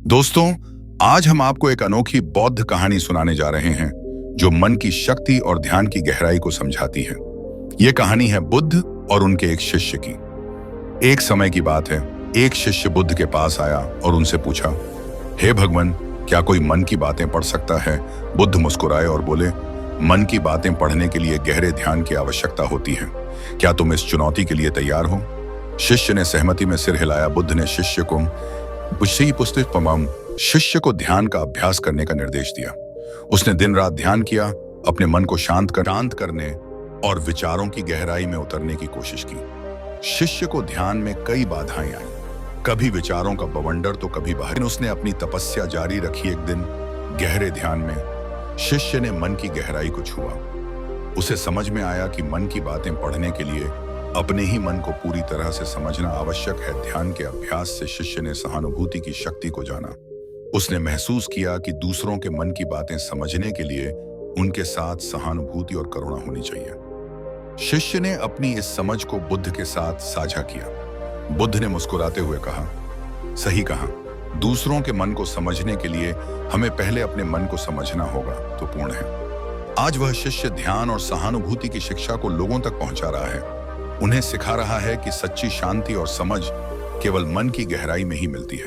दोस्तों, आज हम आपको एक अनोखी बौद्ध कहानी सुनाने जा रहे हैं जो मन की शक्ति और ध्यान की गहराई को समझाती है। यह कहानी है बुद्ध और उनके एक शिष्य की। एक समय की बात है, एक शिष्य बुद्ध के पास आया और उनसे पूछा, हे भगवान, क्या कोई मन की बातें पढ़ सकता है? बुद्ध मुस्कुराए और बोले, मन की बातें पढ़ने के लिए गहरे ध्यान की आवश्यकता होती है। क्या तुम इस चुनौती के लिए तैयार हो? शिष्य ने सहमति में सिर हिलाया। बुद्ध ने शिष्य को ध्यान का अभ्यास करने का निर्देश दिया। उसने दिन रात ध्यान किया, अपने मन को शांत करने और विचारों की गहराई में उतरने की कोशिश की। शिष्य को ध्यान में कई बाधाएं आईं, कभी विचारों का बवंडर तो कभी बाहर। उसने अपनी तपस्या जारी रखी। एक दिन गहरे ध्यान में शिष्य ने मन की गहराई को छुआ। उसे समझ में आया कि मन की बातें पढ़ने के लिए अपने ही मन को पूरी तरह से समझना आवश्यक है। ध्यान के अभ्यास से शिष्य ने सहानुभूति की शक्ति को जाना। उसने महसूस किया कि दूसरों के मन की बातें समझने के लिए उनके साथ सहानुभूति और करुणा होनी चाहिए। शिष्य ने अपनी इस समझ को बुद्ध के साथ साझा किया। बुद्ध ने मुस्कुराते हुए कहा, सही कहा, दूसरों के मन को समझने के लिए हमें पहले अपने मन को समझना होगा तो पूर्ण है। आज वह शिष्य ध्यान और सहानुभूति की शिक्षा को लोगों तक पहुंचा रहा है। उन्हें सिखा रहा है कि सच्ची शांति और समझ केवल मन की गहराई में ही मिलती है।